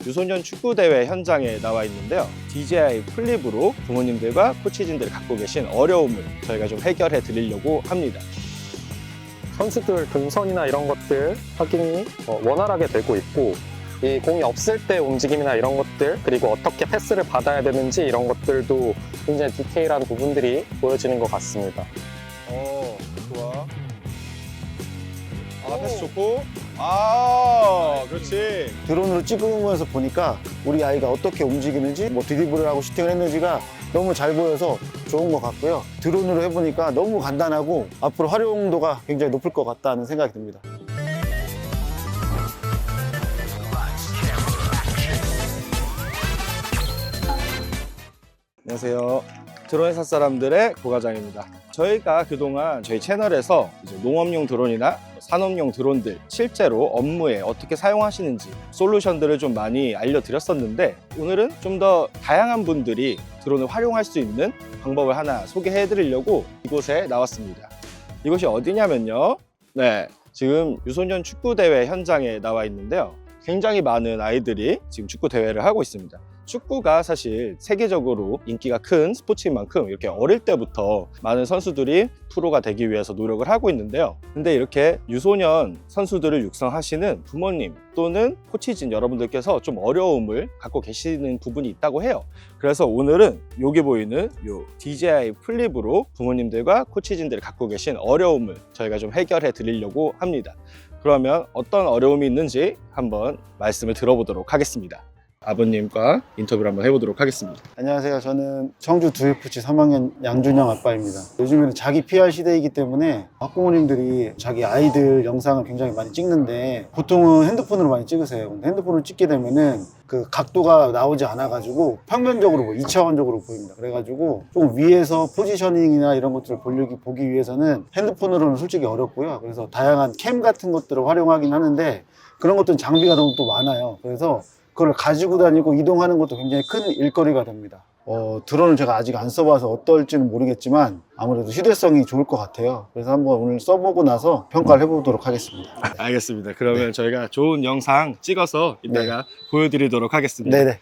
유소년 축구대회 현장에 나와 있는데요. DJI 플립으로 부모님들과 코치진들이 갖고 계신 어려움을 저희가 좀 해결해 드리려고 합니다. 선수들 동선이나 이런 것들 확인이 원활하게 되고 있고, 이 공이 없을 때 움직임이나 이런 것들, 그리고 어떻게 패스를 받아야 되는지 이런 것들도 굉장히 디테일한 부분들이 보여지는 것 같습니다. 좋아. 패스 좋고. 그렇지. 드론으로 찍으면서 보니까 우리 아이가 어떻게 움직이는지, 뭐 드리블을 하고 슈팅을 했는지가 너무 잘 보여서 좋은 것 같고요. 드론으로 해보니까 너무 간단하고 앞으로 활용도가 굉장히 높을 것 같다는 생각이 듭니다. 안녕하세요. 드론 회사 사람들의 고과장입니다. 저희가 그동안 저희 채널에서 이제 농업용 드론이나 산업용 드론들 실제로 업무에 어떻게 사용하시는지 솔루션들을 좀 많이 알려드렸었는데, 오늘은 좀 더 다양한 분들이 드론을 활용할 수 있는 방법을 하나 소개해 드리려고 이곳에 나왔습니다. 이곳이 어디냐면요, 지금 유소년 축구대회 현장에 나와 있는데요. 굉장히 많은 아이들이 지금 축구 대회를 하고 있습니다. 축구가 사실 세계적으로 인기가 큰 스포츠인 만큼 이렇게 어릴 때부터 많은 선수들이 프로가 되기 위해서 노력을 하고 있는데요. 근데 이렇게 유소년 선수들을 육성하시는 부모님 또는 코치진 여러분들께서 좀 어려움을 갖고 계시는 부분이 있다고 해요. 그래서 오늘은 여기 보이는 요 DJI 플립으로 부모님들과 코치진들이 갖고 계신 어려움을 저희가 좀 해결해 드리려고 합니다. 그러면 어떤 어려움이 있는지 한번 말씀을 들어보도록 하겠습니다. 아버님과 인터뷰를 한번 해보도록 하겠습니다. 안녕하세요. 저는 청주 두유프치 3학년 양준영 아빠입니다. 요즘에는 자기 PR 시대이기 때문에 학부모님들이 자기 아이들 영상을 굉장히 많이 찍는데, 보통은 핸드폰으로 많이 찍으세요. 근데 핸드폰으로 찍게 되면은 그 각도가 나오지 않아가지고 평면적으로 2차원적으로 보입니다. 그래가지고 조금 위에서 포지셔닝이나 이런 것들을 보기 위해서는 핸드폰으로는 솔직히 어렵고요. 그래서 다양한 캠 같은 것들을 활용하긴 하는데, 그런 것들은 장비가 너무 또 많아요. 그래서 그걸 가지고 다니고 이동하는 것도 굉장히 큰 일거리가 됩니다. 드론을 제가 아직 안 써봐서 어떨지는 모르겠지만 아무래도 휴대성이 좋을 것 같아요. 그래서 한번 오늘 써보고 나서 평가를 해보도록 하겠습니다. 알겠습니다. 그러면 저희가 좋은 영상 찍어서 이따가 보여드리도록 하겠습니다. 네네.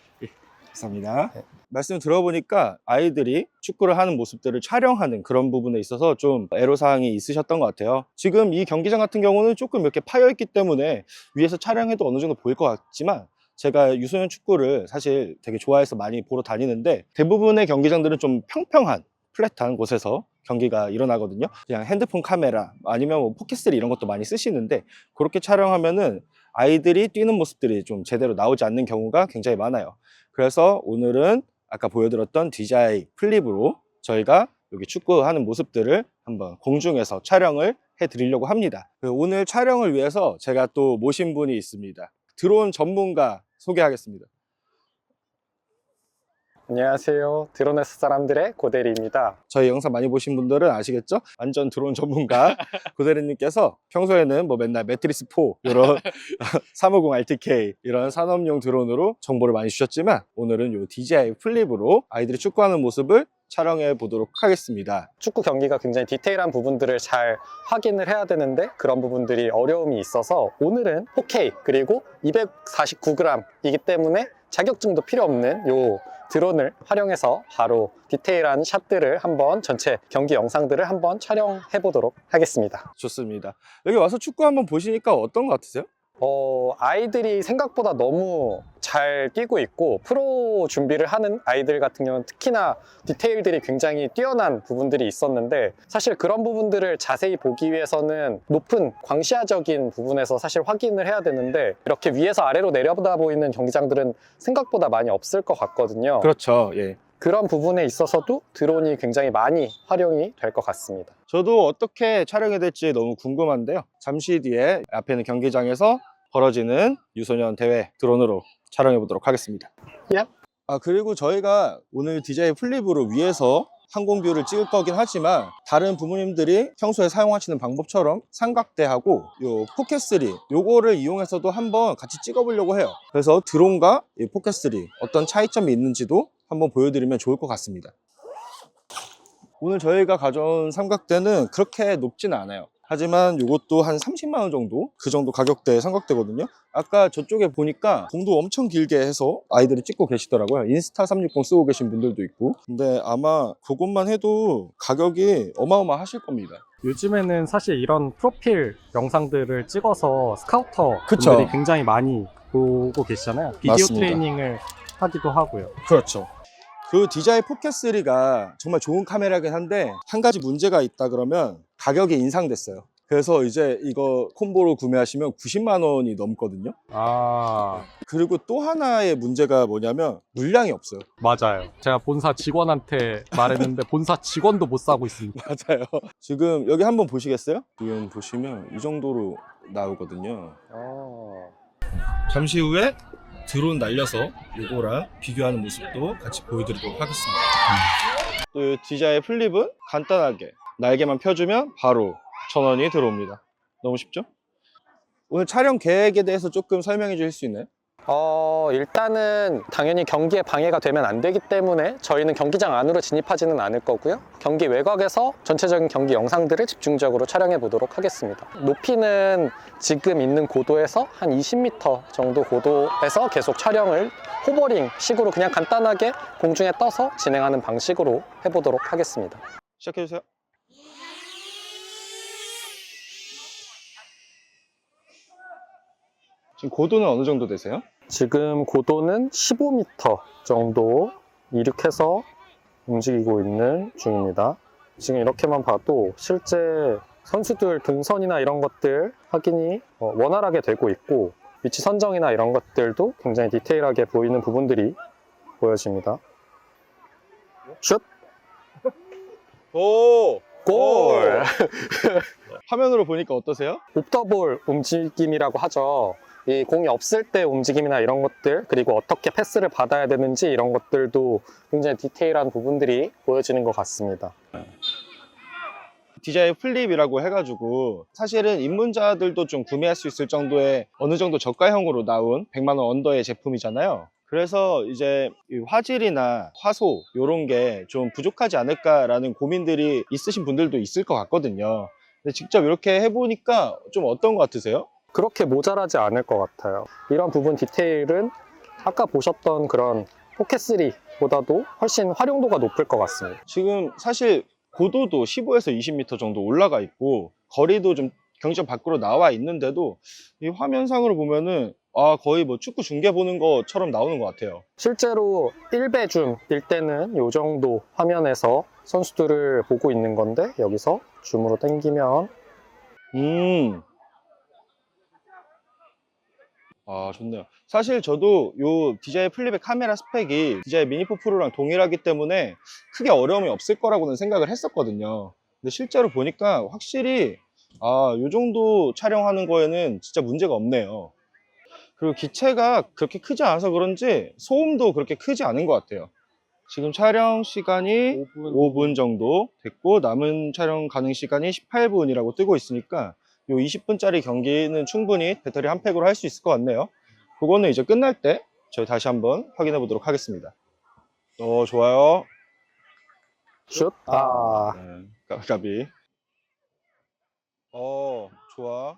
감사합니다. 말씀 들어보니까 아이들이 축구를 하는 모습들을 촬영하는 그런 부분에 있어서 좀 애로사항이 있으셨던 것 같아요. 지금 이 경기장 같은 경우는 조금 이렇게 파여있기 때문에 위에서 촬영해도 어느 정도 보일 것 같지만, 제가 유소년 축구를 사실 되게 좋아해서 많이 보러 다니는데, 대부분의 경기장들은 좀 평평한 플랫한 곳에서 경기가 일어나거든요. 그냥 핸드폰 카메라 아니면 뭐 포켓3 이런 것도 많이 쓰시는데, 그렇게 촬영하면은 아이들이 뛰는 모습들이 좀 제대로 나오지 않는 경우가 굉장히 많아요. 그래서 오늘은 아까 보여드렸던 DJI 플립으로 저희가 여기 축구하는 모습들을 한번 공중에서 촬영을 해드리려고 합니다. 오늘 촬영을 위해서 제가 또 모신 분이 있습니다. 드론 전문가 소개하겠습니다. 안녕하세요. 드론 회사 사람들의 고대리입니다. 저희 영상 많이 보신 분들은 아시겠죠? 완전 드론 전문가 고대리님께서 평소에는 뭐 맨날 매트리스4 이런 350 RTK 이런 산업용 드론으로 정보를 많이 주셨지만, 오늘은 이 DJI 플립으로 아이들이 축구하는 모습을 촬영해 보도록 하겠습니다. 축구 경기가 굉장히 디테일한 부분들을 잘 확인을 해야 되는데, 그런 부분들이 어려움이 있어서 오늘은 4K 그리고 249g이기 때문에 자격증도 필요 없는 요 드론을 활용해서 바로 디테일한 샷들을 한번, 전체 경기 영상들을 한번 촬영해 보도록 하겠습니다. 좋습니다. 여기 와서 축구 한번 보시니까 어떤 것 같으세요? 아이들이 생각보다 너무 잘 뛰고 있고, 프로 준비를 하는 아이들 같은 경우는 특히나 디테일들이 굉장히 뛰어난 부분들이 있었는데, 사실 그런 부분들을 자세히 보기 위해서는 높은 광시야적인 부분에서 사실 확인을 해야 되는데, 이렇게 위에서 아래로 내려다 보이는 경기장들은 생각보다 많이 없을 것 같거든요. 그렇죠. 예. 그런 부분에 있어서도 드론이 굉장히 많이 활용이 될 것 같습니다. 저도 어떻게 촬영해야 될지 너무 궁금한데요. 잠시 뒤에 앞에 있는 경기장에서 벌어지는 유소년 대회 드론으로 촬영해 보도록 하겠습니다. Yep. 그리고 저희가 오늘 DJI 플립으로 위에서 항공 뷰를 찍을 거긴 하지만, 다른 부모님들이 평소에 사용하시는 방법처럼 삼각대하고 요 포켓3 요거를 이용해서도 한번 같이 찍어 보려고 해요. 그래서 드론과 이 포켓3 어떤 차이점이 있는지도 한번 보여드리면 좋을 것 같습니다. 오늘 저희가 가져온 삼각대는 그렇게 높지는 않아요. 하지만 이것도 한 30만 원 정도? 그 정도 가격대에 삼각대거든요. 아까 저쪽에 보니까 공도 엄청 길게 해서 아이들이 찍고 계시더라고요. 인스타 360 쓰고 계신 분들도 있고. 근데 아마 그것만 해도 가격이 어마어마하실 겁니다. 요즘에는 사실 이런 프로필 영상들을 찍어서 스카우터 그쵸. 분들이 굉장히 많이 보고 계시잖아요. 비디오 맞습니다. 트레이닝을 하기도 하고요. 그렇죠. 그 DJI 포켓3가 정말 좋은 카메라긴 한데 한 가지 문제가 있다 그러면 가격이 인상됐어요. 그래서 이제 이거 콤보로 구매하시면 90만 원이 넘거든요. 아, 그리고 또 하나의 문제가 뭐냐면 물량이 없어요. 맞아요. 제가 본사 직원한테 말했는데 본사 직원도 못 사고 있습니다. 맞아요. 지금 여기 한번 보시겠어요? 지금 보시면 이 정도로 나오거든요. 잠시 후에 드론 날려서 이거랑 비교하는 모습도 같이 보여드리도록 하겠습니다. 또 이 DJI 플립은 간단하게 날개만 펴주면 바로 1,000원이 들어옵니다. 너무 쉽죠? 오늘 촬영 계획에 대해서 조금 설명해 주실 수 있나요? 일단은 당연히 경기에 방해가 되면 안 되기 때문에 저희는 경기장 안으로 진입하지는 않을 거고요. 경기 외곽에서 전체적인 경기 영상들을 집중적으로 촬영해 보도록 하겠습니다. 높이는 지금 있는 고도에서 한 20m 정도 고도에서 계속 촬영을 호버링 식으로 그냥 간단하게 공중에 떠서 진행하는 방식으로 해보도록 하겠습니다. 시작해 주세요. 지금 고도는 어느 정도 되세요? 지금 고도는 15m 정도 이륙해서 움직이고 있는 중입니다. 지금 이렇게만 봐도 실제 선수들 동선이나 이런 것들 확인이 원활하게 되고 있고 위치 선정이나 이런 것들도 굉장히 디테일하게 보이는 부분들이 보여집니다. 슛! 오! 골! 화면으로 보니까 어떠세요? 옵더볼 움직임이라고 하죠. 이 공이 없을 때 움직임이나 이런 것들, 그리고 어떻게 패스를 받아야 되는지 이런 것들도 굉장히 디테일한 부분들이 보여지는 것 같습니다. DJI 플립이라고 해가지고 사실은 입문자들도 좀 구매할 수 있을 정도의 어느 정도 저가형으로 나온 100만 원 언더의 제품이잖아요. 그래서 이제 이 화질이나 화소 이런 게 좀 부족하지 않을까라는 고민들이 있으신 분들도 있을 것 같거든요. 근데 직접 이렇게 해보니까 좀 어떤 것 같으세요? 그렇게 모자라지 않을 것 같아요. 이런 부분 디테일은 아까 보셨던 그런 포켓3보다도 훨씬 활용도가 높을 것 같습니다. 지금 사실 고도도 15에서 20m 정도 올라가 있고 거리도 좀 경기장 밖으로 나와 있는데도 이 화면상으로 보면은 거의 뭐 축구 중계 보는 것처럼 나오는 것 같아요. 실제로 1배 줌일 때는 이 정도 화면에서 선수들을 보고 있는 건데 여기서 줌으로 당기면 좋네요. 사실 저도 요 DJI 플립의 카메라 스펙이 DJI 미니4 프로랑 동일하기 때문에 크게 어려움이 없을 거라고는 생각을 했었거든요. 근데 실제로 보니까 확실히 요 정도 촬영하는 거에는 진짜 문제가 없네요. 그리고 기체가 그렇게 크지 않아서 그런지 소음도 그렇게 크지 않은 것 같아요. 지금 촬영 시간이 5분 정도 됐고 남은 촬영 가능 시간이 18분이라고 뜨고 있으니까 요 20분짜리 경기는 충분히 배터리 한 팩으로 할 수 있을 것 같네요. 그거는 이제 끝날 때 저희 다시 한번 확인해 보도록 하겠습니다. 좋아요. 슛! 네, 까비. 좋아.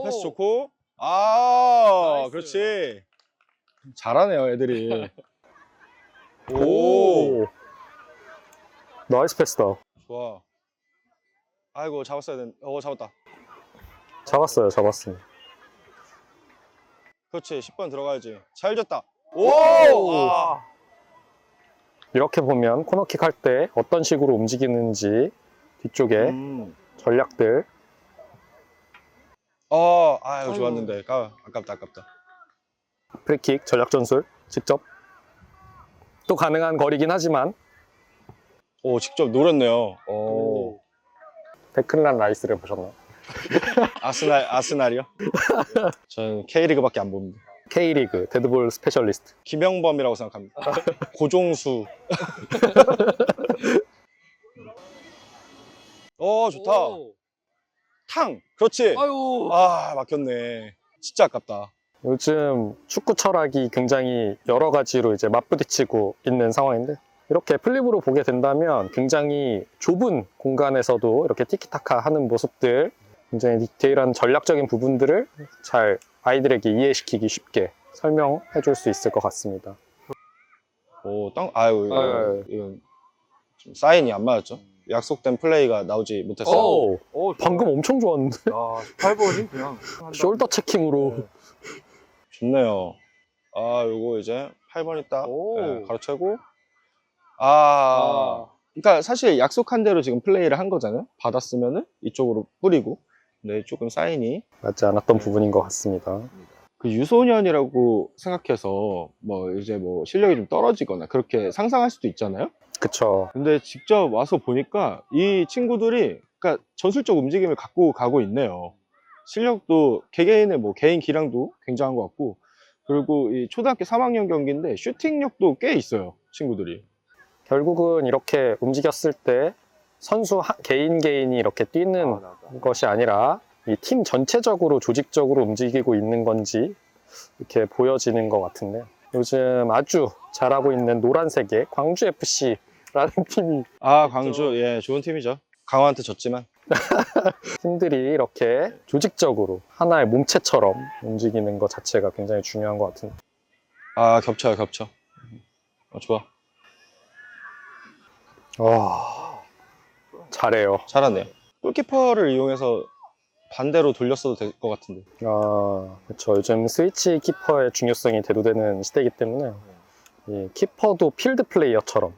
패스 좋고. 나이스. 그렇지. 잘하네요, 애들이. 오! 나이스 패스다. 좋아. 아이고, 잡았어야 되는데. 잡았다. 잡았습니다. 그렇지, 10번 들어가야지. 잘 줬다. 이렇게 보면 코너킥 할 때 어떤 식으로 움직이는지 뒤쪽에 전략들. 좋았는데. 아깝다. 프리킥 전략 전술 직접 또 가능한 거리긴 하지만 직접 노렸네요. 데클란 라이스를 보셨나요? 아스날이요? 저는 K리그밖에 안 봅니다. K리그 데드볼 스페셜리스트. 김영범이라고 생각합니다. 고종수. 좋다. 탕! 그렇지! 막혔네. 진짜 아깝다. 요즘 축구 철학이 굉장히 여러 가지로 이제 맞부딪히고 있는 상황인데 이렇게 플립으로 보게 된다면 굉장히 좁은 공간에서도 이렇게 티키타카 하는 모습들, 굉장히 디테일한 전략적인 부분들을 잘 아이들에게 이해시키기 쉽게 설명해 줄 수 있을 것 같습니다. 아유, 아유. 이거 좀 사인이 안 맞았죠? 약속된 플레이가 나오지 못했어요. 방금 엄청 좋았는데? 8번이 그냥 숄더 체킹으로. 좋네요. 요거 이제 8번이 딱 오. 가로채고. 그러니까 사실 약속한 대로 지금 플레이를 한 거잖아요. 받았으면은 이쪽으로 뿌리고. 네, 조금 사인이 맞지 않았던 부분인 것 같습니다. 그 유소년이라고 생각해서 뭐 이제 뭐 실력이 좀 떨어지거나 그렇게 상상할 수도 있잖아요. 그쵸. 근데 직접 와서 보니까 이 친구들이 그러니까 전술적 움직임을 갖고 가고 있네요. 실력도 개개인의 뭐 개인 기량도 굉장한 것 같고, 그리고 이 초등학교 3학년 경기인데 슈팅력도 꽤 있어요, 친구들이. 결국은 이렇게 움직였을 때 선수 개인이 이렇게 뛰는 것이 아니라 이 팀 전체적으로 조직적으로 움직이고 있는 건지 이렇게 보여지는 것 같은데, 요즘 아주 잘하고 있는 노란색의 광주FC라는 팀이 광주, 예, 좋은 팀이죠. 강화한테 졌지만. 팀들이 이렇게 조직적으로 하나의 몸체처럼 움직이는 것 자체가 굉장히 중요한 것 같은데. 겹쳐요, 겹쳐. 좋아. 잘해요. 잘하네요. 골키퍼를 이용해서 반대로 돌렸어도 될 것 같은데. 그렇죠. 요즘 스위치 키퍼의 중요성이 대두되는 시대이기 때문에 이 키퍼도 필드 플레이어처럼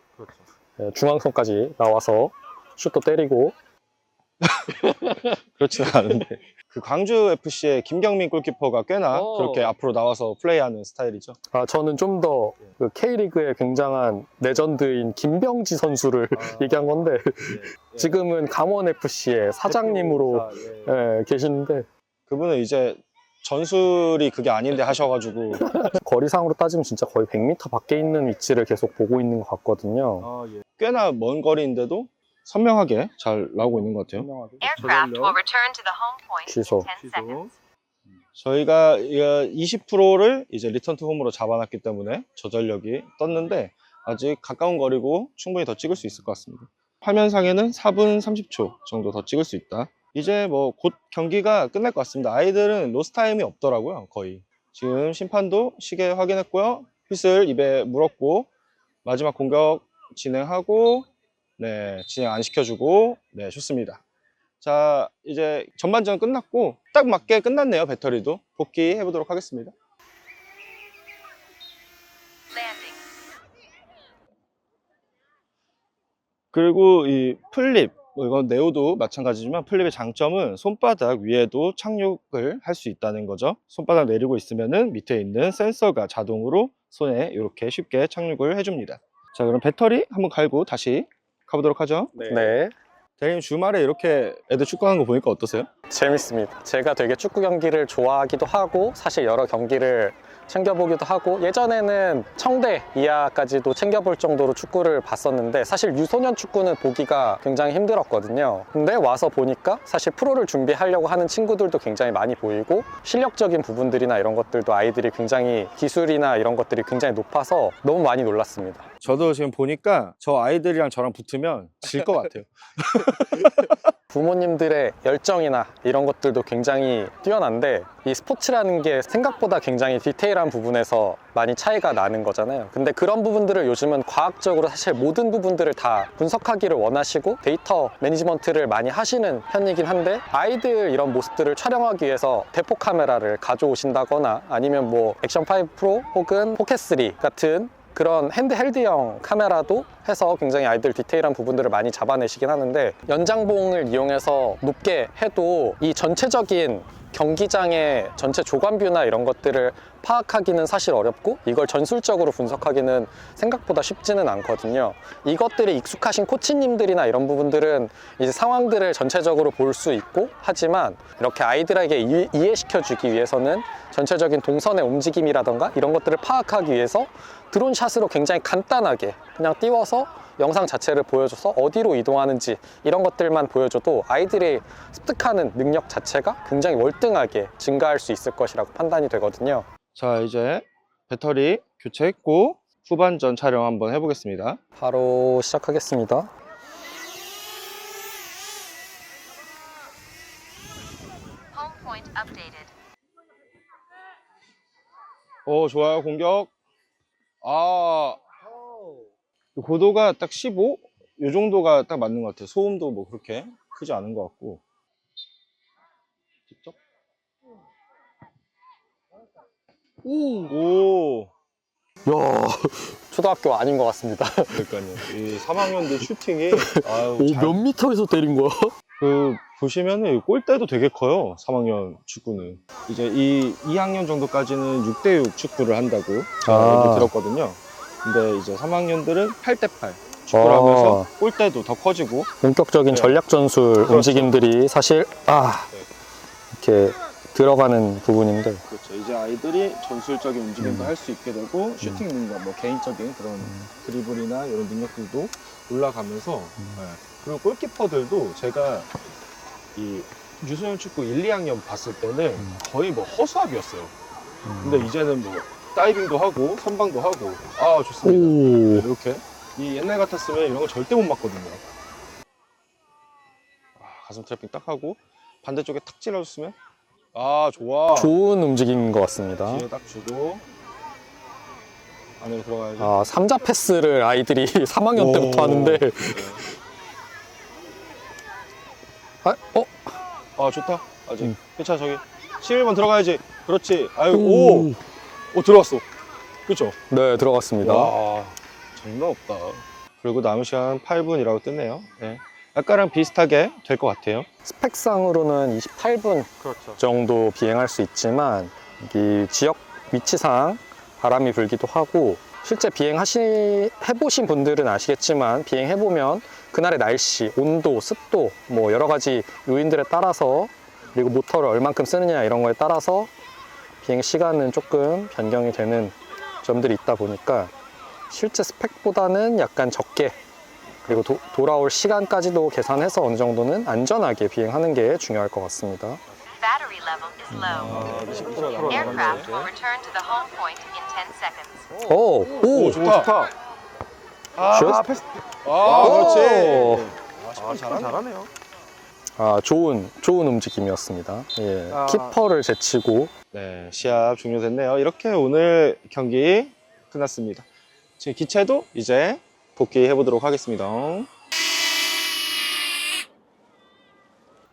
중앙선까지 나와서 슛도 때리고. 그렇지는 않은데. 그 광주 FC의 김경민 골키퍼가 꽤나 그렇게 앞으로 나와서 플레이하는 스타일이죠. 저는 좀 더 그 K리그의 굉장한 레전드인 김병지 선수를 얘기한 건데, 지금은 강원FC의 사장님으로 계시는데, 그분은 이제 전술이 그게 아닌데 하셔가지고 거리상으로 따지면 진짜 거의 100m 밖에 있는 위치를 계속 보고 있는 것 같거든요. 꽤나 먼 거리인데도 선명하게 잘 나오고 있는 것 같아요. Aircraft will return to the home point 취소. in 10 seconds. 저희가 20%를 이제 리턴 투 홈으로 잡아놨기 때문에 저전력이 떴는데 아직 가까운 거리고 충분히 더 찍을 수 있을 것 같습니다. 화면상에는 4분 30초 정도 더 찍을 수 있다. 이제 뭐 곧 경기가 끝날 것 같습니다. 아이들은 로스 타임이 없더라고요, 거의. 지금 심판도 시계 확인했고요. 휘슬 입에 물었고, 마지막 공격 진행하고, 진행 안 시켜주고, 좋습니다. 자, 이제 전반전 끝났고 딱 맞게 끝났네요. 배터리도 복귀해 보도록 하겠습니다. Landing. 그리고 이 플립, 이건 네오도 마찬가지지만 플립의 장점은 손바닥 위에도 착륙을 할 수 있다는 거죠. 손바닥 내리고 있으면은 밑에 있는 센서가 자동으로 손에 이렇게 쉽게 착륙을 해줍니다. 자, 그럼 배터리 한번 갈고 다시 가보도록 하죠. 네. 대리님, 주말에 이렇게 애들 축구하는 거 보니까 어떠세요? 재밌습니다. 제가 되게 축구 경기를 좋아하기도 하고, 사실 여러 경기를 챙겨보기도 하고, 예전에는 청대 이하까지도 챙겨볼 정도로 축구를 봤었는데, 사실 유소년 축구는 보기가 굉장히 힘들었거든요. 근데 와서 보니까 사실 프로를 준비하려고 하는 친구들도 굉장히 많이 보이고, 실력적인 부분들이나 이런 것들도 아이들이 굉장히 기술이나 이런 것들이 굉장히 높아서 너무 많이 놀랐습니다. 저도 지금 보니까 저 아이들이랑 저랑 붙으면 질 것 같아요. 부모님들의 열정이나 이런 것들도 굉장히 뛰어난데, 이 스포츠라는 게 생각보다 굉장히 디테일한 부분에서 많이 차이가 나는 거잖아요. 근데 그런 부분들을 요즘은 과학적으로 사실 모든 부분들을 다 분석하기를 원하시고 데이터 매니지먼트를 많이 하시는 편이긴 한데, 아이들 이런 모습들을 촬영하기 위해서 대포 카메라를 가져오신다거나 아니면 뭐 액션5 프로 혹은 포켓3 같은 그런 핸드헬드형 카메라도 해서 굉장히 아이들 디테일한 부분들을 많이 잡아내시긴 하는데, 연장봉을 이용해서 높게 해도 이 전체적인 경기장의 전체 조관뷰나 이런 것들을 파악하기는 사실 어렵고, 이걸 전술적으로 분석하기는 생각보다 쉽지는 않거든요. 이것들이 익숙하신 코치님들이나 이런 부분들은 이제 상황들을 전체적으로 볼 수 있고, 하지만 이렇게 아이들에게 이해시켜주기 위해서는 전체적인 동선의 움직임이라던가 이런 것들을 파악하기 위해서 드론샷으로 굉장히 간단하게 그냥 띄워서 영상 자체를 보여줘서 어디로 이동하는지 이런 것들만 보여줘도 아이들이 습득하는 능력 자체가 굉장히 월등하게 증가할 수 있을 것이라고 판단이 되거든요. 자, 이제 배터리 교체했고 후반전 촬영 한번 해보겠습니다. 바로 시작하겠습니다. Home point updated. 좋아요. 공격. 고도가 딱 15? 이 정도가 딱 맞는 것 같아요. 소음도 뭐 그렇게 크지 않은 것 같고. 직접? 오! 야, 초등학교 아닌 것 같습니다. 그러니까요. 이 3학년들 슈팅이 몇 미터에서 때린 거야? 보시면은 이 골대도 되게 커요. 3학년 축구는. 이제 이 2학년 정도까지는 6대6 축구를 한다고 제가 얘기 들었거든요. 근데 이제 3학년들은 8대8 축구를 하면서 골대도 더 커지고 본격적인 네. 전략 전술 그렇죠. 움직임들이 사실 이렇게 들어가는 부분인데 그렇죠. 이제 아이들이 전술적인 움직임도 할 수 있게 되고 슈팅 능력, 뭐 개인적인 그런 드리블이나 이런 능력들도 올라가면서 그리고 골키퍼들도 제가 이 유소년 축구 1, 2학년 봤을 때는 거의 뭐 허수아비였어요. 근데 이제는 뭐 다이빙도 하고 선방도 하고 좋습니다. 이렇게 이 옛날 같았으면 이런 거 절대 못 맞거든요. 가슴 트래핑 딱 하고 반대쪽에 탁 찔러줬으면 좋아. 좋은 움직임인 것 같습니다. 뒤에 딱 주고 안으로 들어가야지. 3자 패스를 아이들이 3학년 때부터 하는데 좋다. 아직 괜찮아. 저기 11번 들어가야지. 그렇지. 들어왔어. 그렇죠? 네, 들어갔습니다. 와, 장난 없다. 그리고 남은 시간 8분이라고 뜨네요. 네. 아까랑 비슷하게 될 것 같아요. 스펙상으로는 28분 그렇죠. 정도 비행할 수 있지만 이 지역 위치상 바람이 불기도 하고 실제 해보신 분들은 아시겠지만 비행해보면 그날의 날씨, 온도, 습도 뭐 여러 가지 요인들에 따라서 그리고 모터를 얼만큼 쓰느냐 이런 거에 따라서 비행 시간은 조금 변경이 되는 점들이 있다 보니까 실제 스펙보다는 약간 적게 그리고 돌아올 시간까지도 계산해서 어느 정도는 안전하게 비행하는 게 중요할 것 같습니다. Battery level is low. 20% Aircraft will 남았는데. return to the home point in 10 seconds. 오, 좋다. 슛. 패스. 오. 그렇지. 잘하네요. 좋은 움직임이었습니다. 예, 아. 키퍼를 제치고 네, 시합 종료됐네요. 이렇게 오늘 경기 끝났습니다. 지금 기체도 이제 복귀해 보도록 하겠습니다.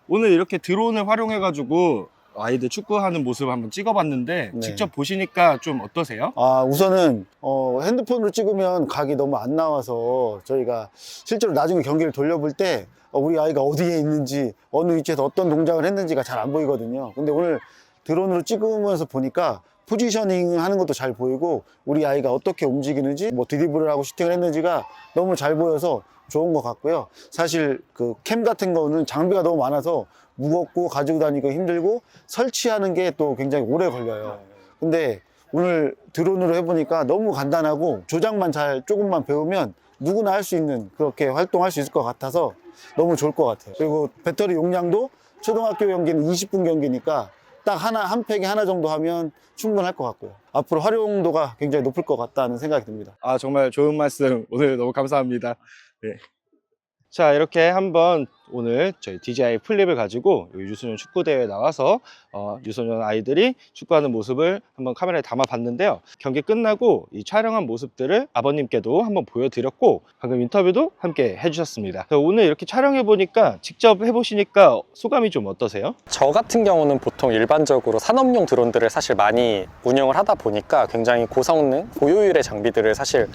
오늘 이렇게 드론을 활용해 가지고 아이들 축구하는 모습을 한번 찍어봤는데 네. 직접 보시니까 좀 어떠세요? 우선은 핸드폰으로 찍으면 각이 너무 안 나와서 저희가 실제로 나중에 경기를 돌려볼 때 우리 아이가 어디에 있는지 어느 위치에서 어떤 동작을 했는지가 잘 안 보이거든요. 근데 오늘 드론으로 찍으면서 보니까 포지셔닝 하는 것도 잘 보이고 우리 아이가 어떻게 움직이는지 뭐 드리블을 하고 슈팅을 했는지가 너무 잘 보여서 좋은 것 같고요. 사실 그 캠 같은 거는 장비가 너무 많아서 무겁고 가지고 다니기 힘들고 설치하는 게 또 굉장히 오래 걸려요. 근데 오늘 드론으로 해보니까 너무 간단하고 조작만 잘 조금만 배우면 누구나 할 수 있는 그렇게 활동할 수 있을 것 같아서 너무 좋을 것 같아요. 그리고 배터리 용량도 초등학교 경기는 20분 경기니까 딱 한 팩에 하나 정도 하면 충분할 것 같고요. 앞으로 활용도가 굉장히 높을 것 같다는 생각이 듭니다. 정말 좋은 말씀 오늘 너무 감사합니다. 네. 자, 이렇게 한번 오늘 저희 DJI 플립을 가지고 유소년 축구대회에 나와서 유소년 아이들이 축구하는 모습을 한번 카메라에 담아 봤는데요. 경기 끝나고 이 촬영한 모습들을 아버님께도 한번 보여드렸고 방금 인터뷰도 함께 해주셨습니다. 오늘 이렇게 촬영해 보니까 직접 해보시니까 소감이 좀 어떠세요? 저 같은 경우는 보통 일반적으로 산업용 드론들을 사실 많이 운영을 하다 보니까 굉장히 고성능, 고효율의 장비들을 사실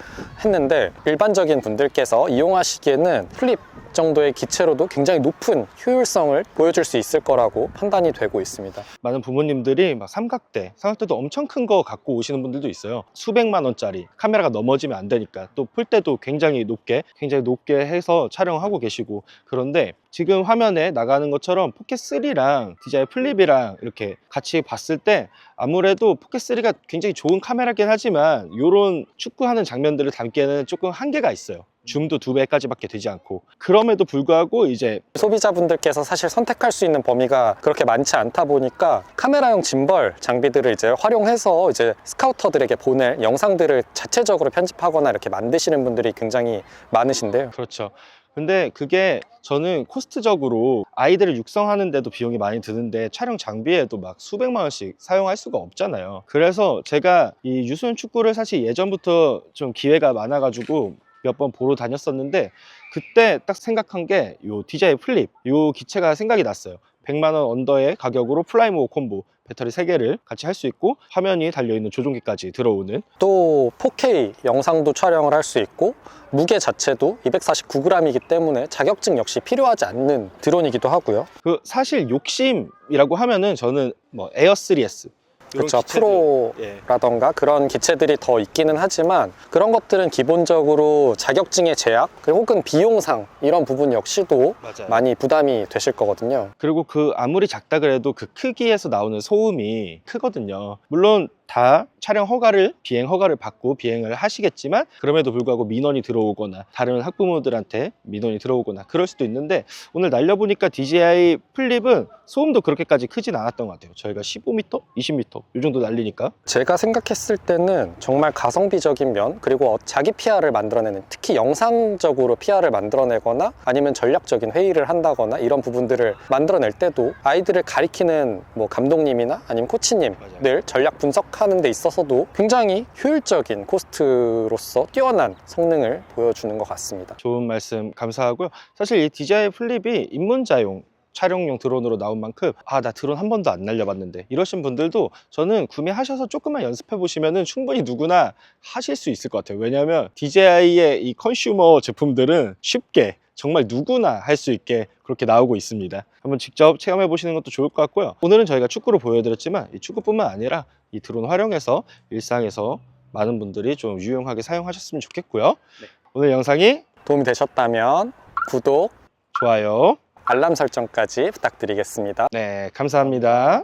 했는데 일반적인 분들께서 이용하시기에는 플립 정도의 기체로도 굉장히 높은 효율성을 보여줄 수 있을 거라고 판단이 되고 있습니다. 많은 부모님들이 막 삼각대도 엄청 큰 거 갖고 오시는 분들도 있어요. 수백만 원짜리 카메라가 넘어지면 안 되니까 또 풀때도 굉장히 높게 해서 촬영하고 계시고 그런데 지금 화면에 나가는 것처럼 포켓3랑 DJI 플립이랑 이렇게 같이 봤을 때 아무래도 포켓3가 굉장히 좋은 카메라긴 하지만 이런 축구하는 장면들을 담기에는 조금 한계가 있어요. 줌도 2배까지밖에 되지 않고 그럼에도 불구하고 이제 소비자분들께서 사실 선택할 수 있는 범위가 그렇게 많지 않다 보니까 카메라용 짐벌 장비들을 이제 활용해서 이제 스카우터들에게 보낼 영상들을 자체적으로 편집하거나 이렇게 만드시는 분들이 굉장히 많으신데요. 그렇죠. 근데 그게 저는 코스트적으로 아이들을 육성하는데도 비용이 많이 드는데 촬영 장비에도 막 수백만 원씩 사용할 수가 없잖아요. 그래서 제가 이 유소년 축구를 사실 예전부터 좀 기회가 많아가지고 몇 번 보러 다녔었는데 그때 딱 생각한 게 요 DJI 플립 요 기체가 생각이 났어요. 100만 원 언더의 가격으로 플라이모어 콤보 배터리 3개를 같이 할 수 있고 화면이 달려있는 조종기까지 들어오는 또 4K 영상도 촬영을 할 수 있고 무게 자체도 249g이기 때문에 자격증 역시 필요하지 않는 드론이기도 하고요. 그 사실 욕심이라고 하면은 저는 뭐 에어 3S 이런 그렇죠. 기체들, 예. 프로라던가 그런 기체들이 더 있기는 하지만 그런 것들은 기본적으로 자격증의 제약 그리고 혹은 비용상 이런 부분 역시도 맞아요. 많이 부담이 되실 거거든요. 그리고 그 아무리 작다 그래도 그 크기에서 나오는 소음이 크거든요. 물론 다 촬영 허가를 비행 허가를 받고 비행을 하시겠지만 그럼에도 불구하고 민원이 들어오거나 다른 학부모들한테 민원이 들어오거나 그럴 수도 있는데 오늘 날려보니까 DJI 플립은 소음도 그렇게까지 크진 않았던 것 같아요. 저희가 15m, 20m 이 정도 날리니까. 제가 생각했을 때는 정말 가성비적인 면 그리고 자기 PR을 만들어내는 특히 영상적으로 PR을 만들어내거나 아니면 전략적인 회의를 한다거나 이런 부분들을 만들어낼 때도 아이들을 가리키는 뭐 감독님이나 아니면 코치님들 전략 분석하는 데 있어서도 굉장히 효율적인 코스트로서 뛰어난 성능을 보여주는 것 같습니다. 좋은 말씀 감사하고요. 사실 이 DJI 플립이 입문자용 촬영용 드론으로 나온 만큼 나 드론 한 번도 안 날려봤는데 이러신 분들도 저는 구매하셔서 조금만 연습해 보시면 충분히 누구나 하실 수 있을 것 같아요. 왜냐하면 DJI의 이 컨슈머 제품들은 쉽게 정말 누구나 할 수 있게 그렇게 나오고 있습니다. 한번 직접 체험해 보시는 것도 좋을 것 같고요. 오늘은 저희가 축구를 보여드렸지만 이 축구뿐만 아니라 이 드론 활용해서 일상에서 많은 분들이 좀 유용하게 사용하셨으면 좋겠고요. 오늘 영상이 도움이 되셨다면 구독, 좋아요. 알람 설정까지 부탁드리겠습니다. 네, 감사합니다.